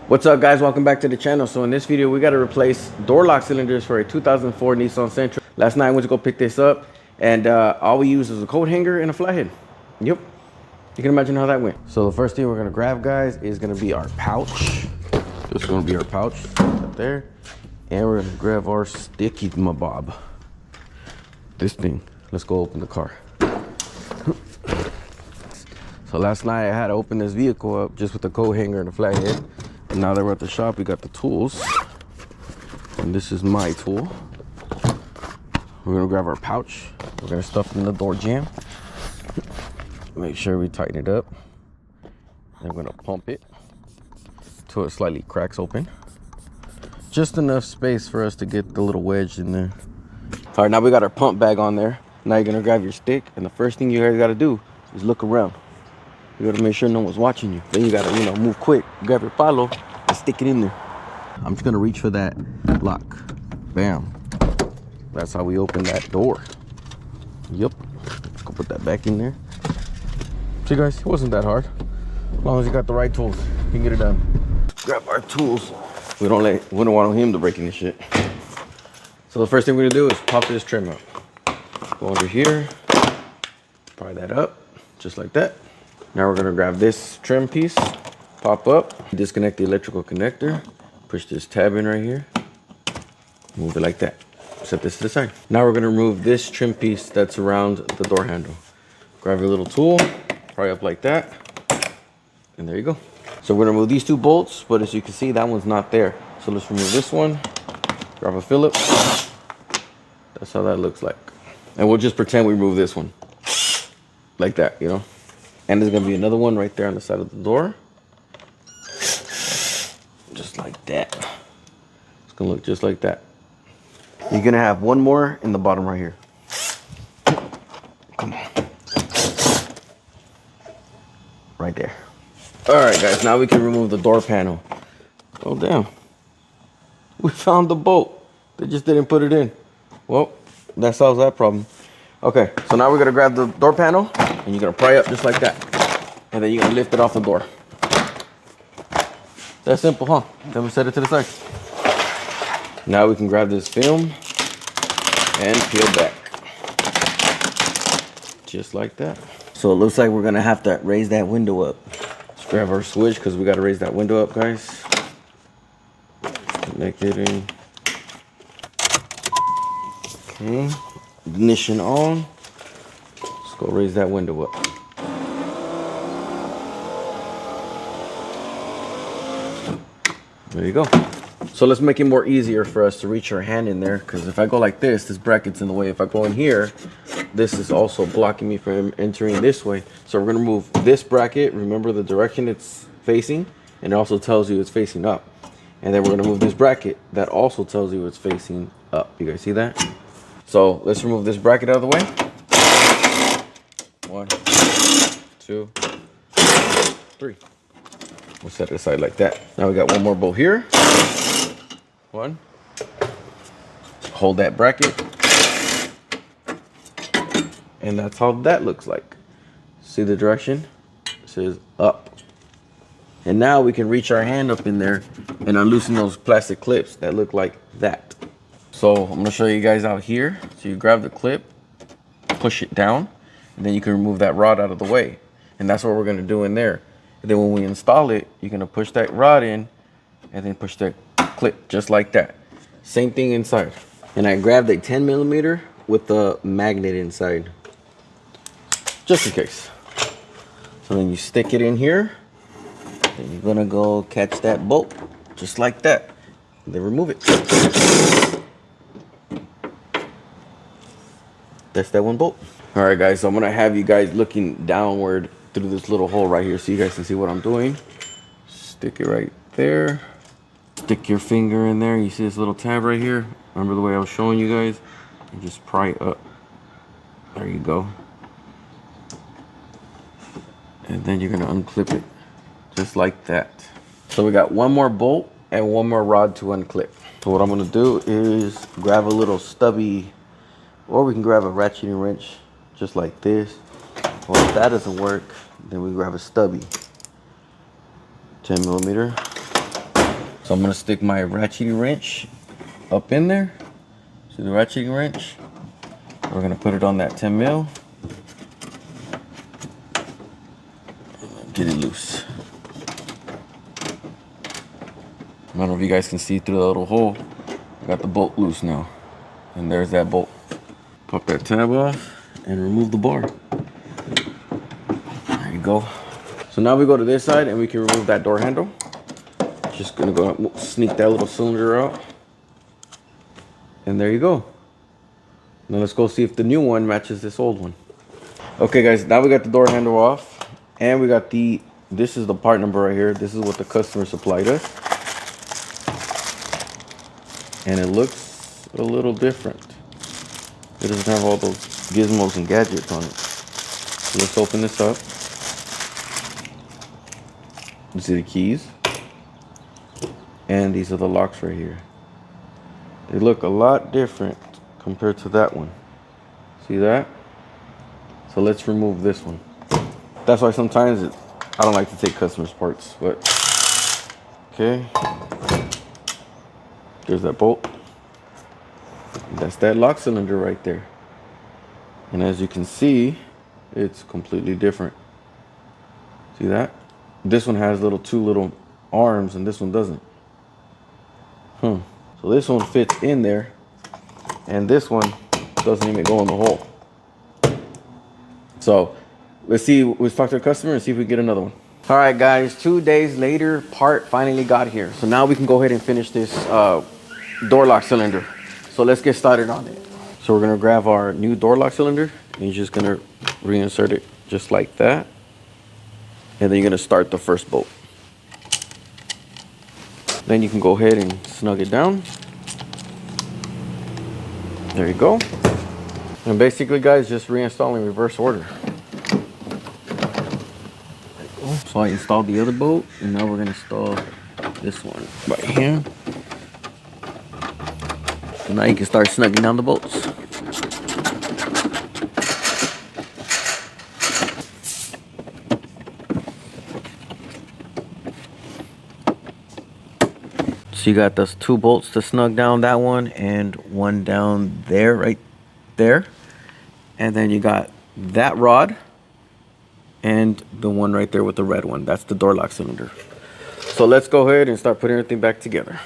What's up, guys? Welcome back to the channel. So in this video we got to replace door lock cylinders for a 2004 Nissan Sentra. Last night I went to go pick this up, and all we used was a coat hanger and a flathead. Yep, you can imagine how that went. So the first thing we're gonna grab, guys, is gonna be our pouch. This is gonna be our pouch right there, and we're gonna grab our sticky mabob. This thing. Let's go open the car. So last night I had to open this vehicle up just with the coat hanger and a flathead. And now that we're at the shop, we got the tools. And this is my tool. We're gonna grab our pouch. We're gonna stuff it in the door jamb. Make sure we tighten it up. And we're gonna pump it till it slightly cracks open. Just enough space for us to get the little wedge in there. All right, now we got our pump bag on there. Now you're gonna grab your stick, and the first thing you guys gotta do is look around. You gotta make sure no one's watching you. Then you gotta, move quick. Grab your palo and stick it in there. I'm just gonna reach for that lock. Bam. That's how we open that door. Yep. Let's go put that back in there. See, guys, it wasn't that hard. As long as you got the right tools, you can get it done. Grab our tools. We don't want him to break any shit. So the first thing we're gonna do is pop this trim out. Go under here, pry that up, just like that. Now we're gonna grab this trim piece, pop up, disconnect the electrical connector, push this tab in right here, move it like that. Set this to the side. Now we're gonna remove this trim piece that's around the door handle. Grab your little tool, pry up like that, and there you go. So we're gonna remove these two bolts, but as you can see, that one's not there. So let's remove this one, grab a Phillips. That's how that looks like. And we'll just pretend we remove this one. Like that, And there's gonna be another one right there on the side of the door. Just like that. It's gonna look just like that. You're gonna have one more in the bottom right here. Come on. Right there. All right, guys, now we can remove the door panel. Oh, damn. We found the bolt. They just didn't put it in. Well, that solves that problem. Okay, so now we're gonna grab the door panel and you're gonna pry up just like that. And then you're gonna lift it off the door. That's simple, huh? Then we set it to the side. Now we can grab this film and peel back. Just like that. So it looks like we're gonna have to raise that window up. Let's grab our switch because we gotta raise that window up, guys. Connect it in. Okay, ignition on. Let's go raise that window up. There you go. So let's make it more easier for us to reach our hand in there, because if I go like this bracket's in the way. If I go in here, this is also blocking me from entering this way. So we're gonna move this bracket. Remember the direction it's facing, and it also tells you it's facing up. And then we're gonna move this bracket that also tells you it's facing up. You guys see that? So let's remove this bracket out of the way. 1, 2, 3. We'll set it aside like that. Now we got one more bolt here. 1. Hold that bracket. And that's how that looks like. See the direction? It says up. And now we can reach our hand up in there and unloosen those plastic clips that look like that. So I'm gonna show you guys out here. So you grab the clip, push it down, and then you can remove that rod out of the way. And that's what we're gonna do in there. And then when we install it, you're gonna push that rod in and then push the clip just like that. Same thing inside. And I grabbed a 10mm with the magnet inside, just in case. So then you stick it in here, and you're gonna go catch that bolt just like that. And then remove it. That's that one bolt. All right, guys, so I'm gonna have you guys looking downward through this little hole right here so you guys can see what I'm doing. Stick it right there. Stick your finger in there. You see this little tab right here? Remember the way I was showing you guys? And just pry it up. There you go. And then you're gonna unclip it just like that. So we got one more bolt and one more rod to unclip. So what I'm gonna do is grab a little stubby, or we can grab a ratcheting wrench just like this. Well, if that doesn't work, then we grab a stubby. 10mm. So I'm gonna stick my ratcheting wrench up in there. See the ratcheting wrench? We're gonna put it on that 10 mil. Get it loose. I don't know if you guys can see through the little hole. I got the bolt loose now. And there's that bolt. Pop that tab off and remove the bar. There you go. So now we go to this side and we can remove that door handle. Just gonna go sneak that little cylinder out. And there you go. Now let's go see if the new one matches this old one. Okay guys, now we got the door handle off. And we got this is the part number right here. This is what the customer supplied us. And it looks a little different. It doesn't have all those gizmos and gadgets on it. So let's open this up. You see the keys? And these are the locks right here. They look a lot different compared to that one. See that? So let's remove this one. That's why sometimes I don't like to take customers' parts, but okay. There's that bolt. That's that lock cylinder right there. And as you can see, it's completely different. See that? This one has two little arms and this one doesn't. So this one fits in there and this one doesn't even go in the hole. So let's talk to the customer and see if we get another one. All right guys, 2 days later, part finally got here. So now we can go ahead and finish this door lock cylinder. So let's get started on it. So we're gonna grab our new door lock cylinder and you're just gonna reinsert it just like that. And then you're gonna start the first bolt. Then you can go ahead and snug it down. There you go. And basically guys, just reinstall in reverse order. So I installed the other bolt and now we're gonna install this one right here. So now you can start snugging down the bolts. So you got those 2 bolts to snug down that one and one down there, right there. And then you got that rod and the one right there with the red one. That's the door lock cylinder. So let's go ahead and start putting everything back together.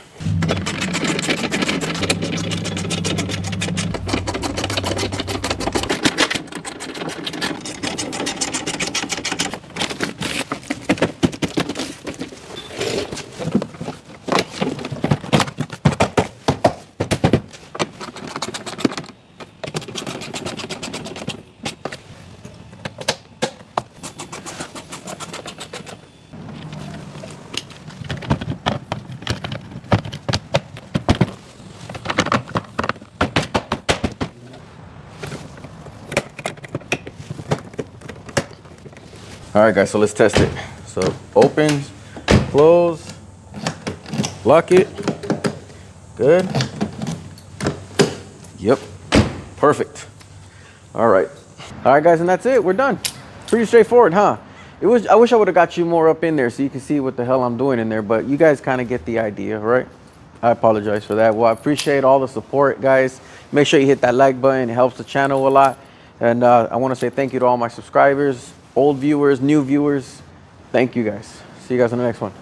All right guys, so let's test it. So open, close, lock it. Good. Yep, perfect. All right guys, and that's it, we're done. Pretty straightforward, huh? I wish I would have got you more up in there so you can see what the hell I'm doing in there, but you guys kind of get the idea, right? I apologize for that. Well, I appreciate all the support, guys. Make sure you hit that like button, it helps the channel a lot. And I want to say thank you to all my subscribers, old viewers, new viewers. Thank you guys. See you guys on the next one.